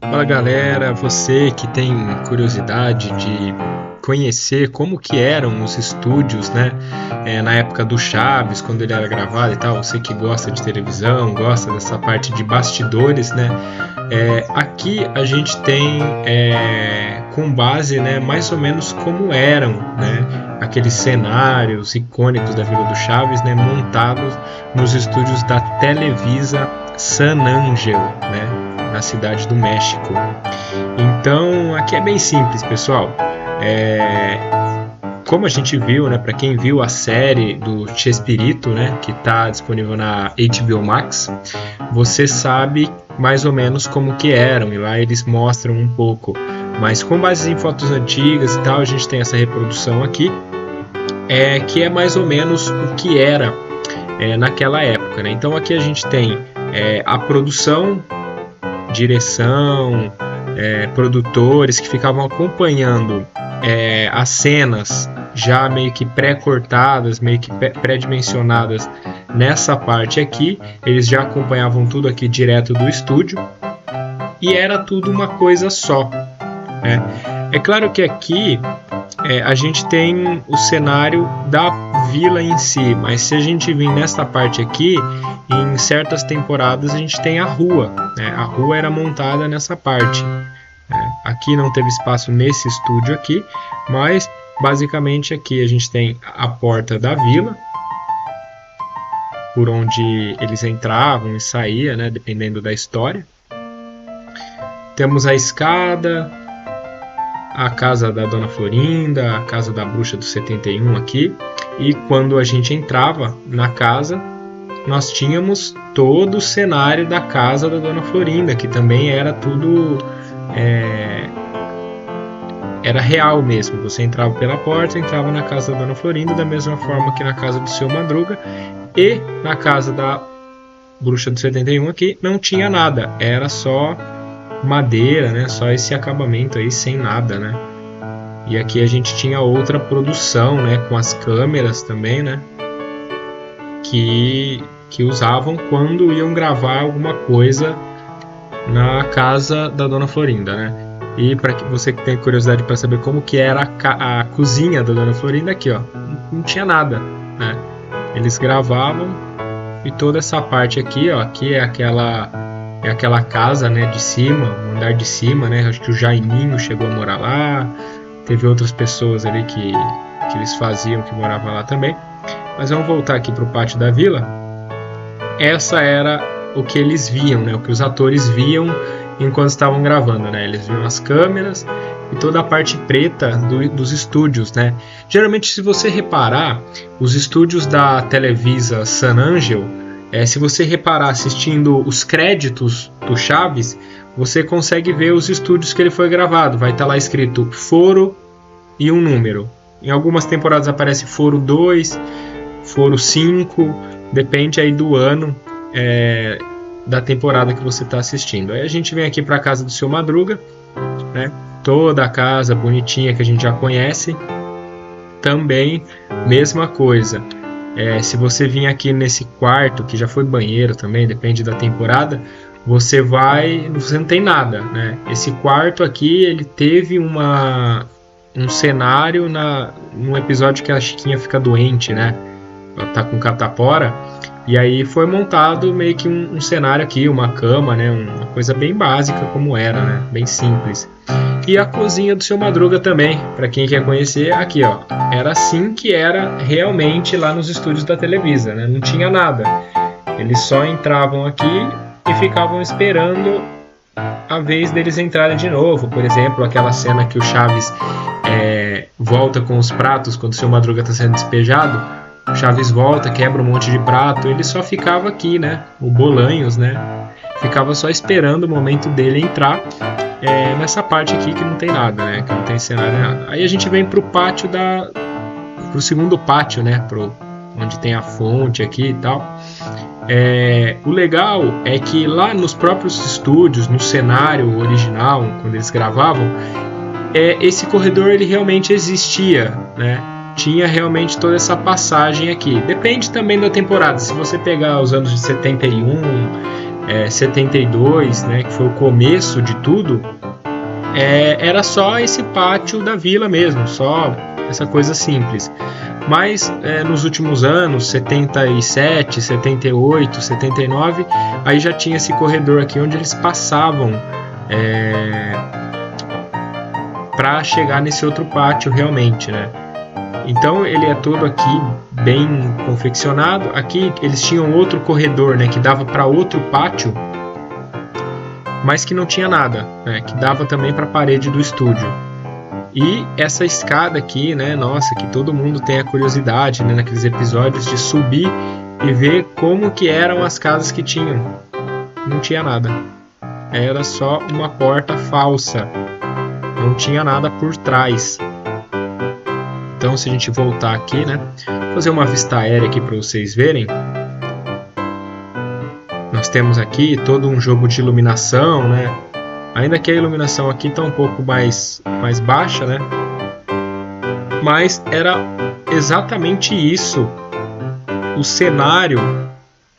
Fala galera, você que tem curiosidade de conhecer como que eram os estúdios, né? Na época do Chaves, quando ele era gravado e tal, você que gosta de televisão, gosta dessa parte de bastidores, né? Aqui a gente tem com base, né, mais ou menos como eram, né? Aqueles cenários icônicos da Vila do Chaves, né? Montados nos estúdios da Televisa San Angel, né? Na cidade do México. Então, aqui é bem simples, pessoal. Como a gente viu, né, para quem viu a série do Chespirito, né, que está disponível na HBO Max, você sabe mais ou menos como que eram, e lá eles mostram um pouco. Mas com base em fotos antigas e tal, a gente tem essa reprodução aqui, que é mais ou menos o que era naquela época, né? Então aqui a gente tem a produção, direção, produtores que ficavam acompanhando as cenas já meio que pré-cortadas, meio que pré-dimensionadas nessa parte aqui. Eles já acompanhavam tudo aqui direto do estúdio e era tudo uma coisa só. É claro que aqui a gente tem o cenário da vila em si, mas se a gente vir nesta parte aqui, em certas temporadas a gente tem a rua, né? A rua era montada nessa parte. Aqui não teve espaço nesse estúdio aqui, mas basicamente aqui a gente tem a porta da vila, por onde eles entravam e saíam, né? Dependendo da história. Temos a escada, a casa da Dona Florinda, a casa da Bruxa do 71 aqui. E quando a gente entrava na casa, nós tínhamos todo o cenário da casa da Dona Florinda, que também era tudo era real mesmo. Você entrava pela porta, entrava na casa da Dona Florinda, da mesma forma que na casa do Seu Madruga. E na casa da Bruxa do 71 aqui não tinha nada, era só madeira, né? Só esse acabamento aí sem nada, né? E aqui a gente tinha outra produção, né? Com as câmeras também, né? Que usavam quando iam gravar alguma coisa na casa da Dona Florinda, né? E para você que tem curiosidade para saber como que era a cozinha da Dona Florinda, aqui, ó, não tinha nada, né? Eles gravavam e toda essa parte aqui, ó, aqui é aquela casa, né, de cima, o andar de cima, né? Acho que o Jaiminho chegou a morar lá, teve outras pessoas ali que eles faziam que moravam lá também. Mas vamos voltar aqui para o pátio da vila. Essa era o que eles viam, né? O que os atores viam enquanto estavam gravando, né? Eles viam as câmeras e toda a parte preta dos estúdios, né? Geralmente, se você reparar, os estúdios da Televisa San Angel, se você reparar assistindo os créditos do Chaves, você consegue ver os estúdios que ele foi gravado. Vai estar lá escrito Foro e um número. Em algumas temporadas aparece Foro 2, Foro 5, depende aí do ano da temporada que você está assistindo. Aí a gente vem aqui para a casa do Seu Madruga, né? Toda a casa bonitinha que a gente já conhece. Também, mesma coisa. Se você vir aqui nesse quarto, que já foi banheiro também, depende da temporada, você não tem nada, né? Esse quarto aqui, ele teve um cenário num episódio que a Chiquinha fica doente, né? Ela tá com catapora, e aí foi montado meio que um cenário aqui, uma cama, né? Uma coisa bem básica como era, né? Bem simples. E a cozinha do Seu Madruga também, para quem quer conhecer, aqui, ó, era assim que era realmente lá nos estúdios da Televisa, né? Não tinha nada. Eles só entravam aqui e ficavam esperando a vez deles entrarem de novo. Por exemplo, aquela cena que o Chaves volta com os pratos quando o Seu Madruga está sendo despejado. O Chaves volta, quebra um monte de prato. Ele só ficava aqui, né? O Bolanhos, né? Ficava só esperando o momento dele entrar. Nessa parte aqui que não tem nada, né? Que não tem cenário nada. Aí a gente vem pro pátio pro segundo pátio, né? Onde tem a fonte aqui e tal. O legal é que lá nos próprios estúdios, no cenário original, quando eles gravavam, esse corredor ele realmente existia, né? Tinha realmente toda essa passagem aqui. Depende também da temporada. Se você pegar os anos de 71, 72, né, que foi o começo de tudo, era só esse pátio da vila mesmo, só essa coisa simples. Mas nos últimos anos, 77, 78, 79, aí já tinha esse corredor aqui onde eles passavam para chegar nesse outro pátio realmente, né? Então ele é todo aqui bem confeccionado. Aqui eles tinham outro corredor, né, que dava para outro pátio, mas que não tinha nada, né, que dava também para a parede do estúdio. E essa escada aqui, né, nossa, que todo mundo tem a curiosidade, né, naqueles episódios de subir e ver como que eram as casas que tinham. Não tinha nada. Era só uma porta falsa. Não tinha nada por trás. Então, se a gente voltar aqui, né, vou fazer uma vista aérea aqui para vocês verem. Nós temos aqui todo um jogo de iluminação, né? Ainda que a iluminação aqui está um pouco mais baixa, né? Mas era exatamente isso, o cenário,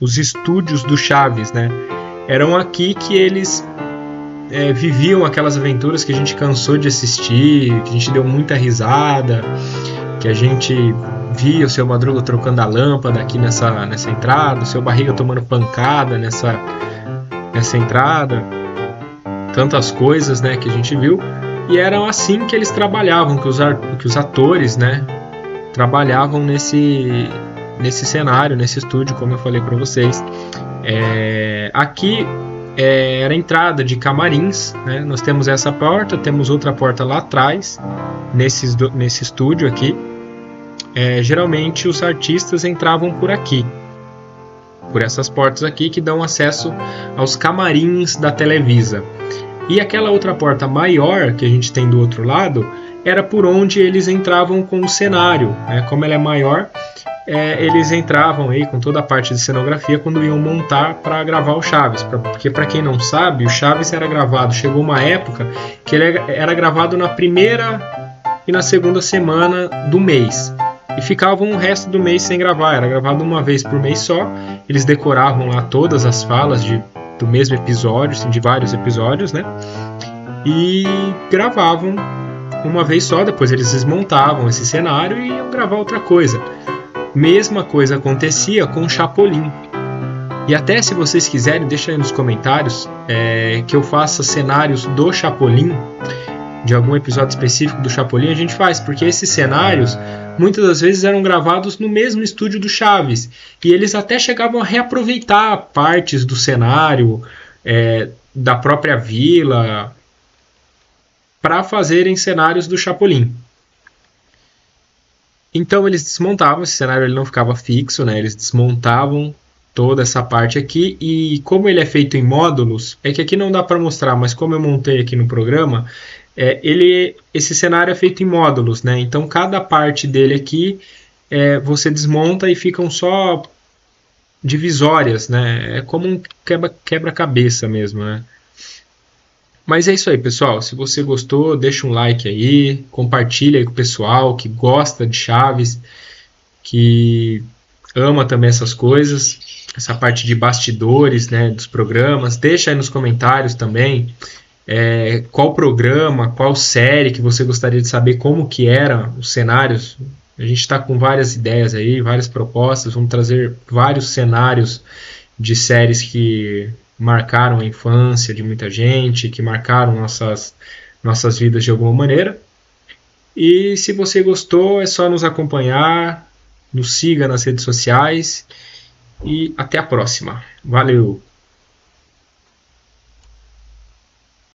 os estúdios do Chaves, né? Eram aqui que eles viviam aquelas aventuras que a gente cansou de assistir, que a gente deu muita risada, que a gente via o Seu Madruga trocando a lâmpada aqui nessa entrada, o Seu Barriga tomando pancada nessa entrada, tantas coisas, né, que a gente viu. E eram assim que eles trabalhavam, que os atores, né, trabalhavam nesse cenário, nesse estúdio, como eu falei para vocês. Aqui era a entrada de camarins, né? Nós temos essa porta, temos outra porta lá atrás, nesse estúdio aqui. Geralmente os artistas entravam por aqui, por essas portas aqui que dão acesso aos camarins da Televisa. E aquela outra porta maior que a gente tem do outro lado era por onde eles entravam com o cenário, né? Como ela é maior, eles entravam aí com toda a parte de cenografia quando iam montar para gravar o Chaves, porque para quem não sabe, o Chaves era gravado, chegou uma época que ele era gravado na primeira e na segunda semana do mês, e ficavam o resto do mês sem gravar, era gravado uma vez por mês só. Eles decoravam lá todas as falas do mesmo episódio, assim, de vários episódios, né, e gravavam uma vez só, depois eles desmontavam esse cenário e iam gravar outra coisa. Mesma coisa acontecia com o Chapolin. E até se vocês quiserem, deixa aí nos comentários que eu faça cenários do Chapolin, de algum episódio específico do Chapolin, a gente faz, porque esses cenários muitas das vezes eram gravados no mesmo estúdio do Chaves, e eles até chegavam a reaproveitar partes do cenário da própria vila para fazerem cenários do Chapolin. Então eles desmontavam, esse cenário ele não ficava fixo, né? Eles desmontavam toda essa parte aqui, e como ele é feito em módulos, é que aqui não dá para mostrar, mas como eu montei aqui no programa, esse cenário é feito em módulos, né? Então cada parte dele aqui você desmonta e ficam só divisórias, né? É como um quebra-cabeça mesmo, né? Mas é isso aí, pessoal. Se você gostou, deixa um like aí, compartilha aí com o pessoal que gosta de Chaves, que ama também essas coisas, essa parte de bastidores, né, dos programas. Deixa aí nos comentários também qual programa, qual série que você gostaria de saber como que eram os cenários. A gente está com várias ideias aí, várias propostas. Vamos trazer vários cenários de séries que marcaram a infância de muita gente, que marcaram nossas vidas de alguma maneira. E se você gostou, é só nos acompanhar, nos siga nas redes sociais e até a próxima. Valeu!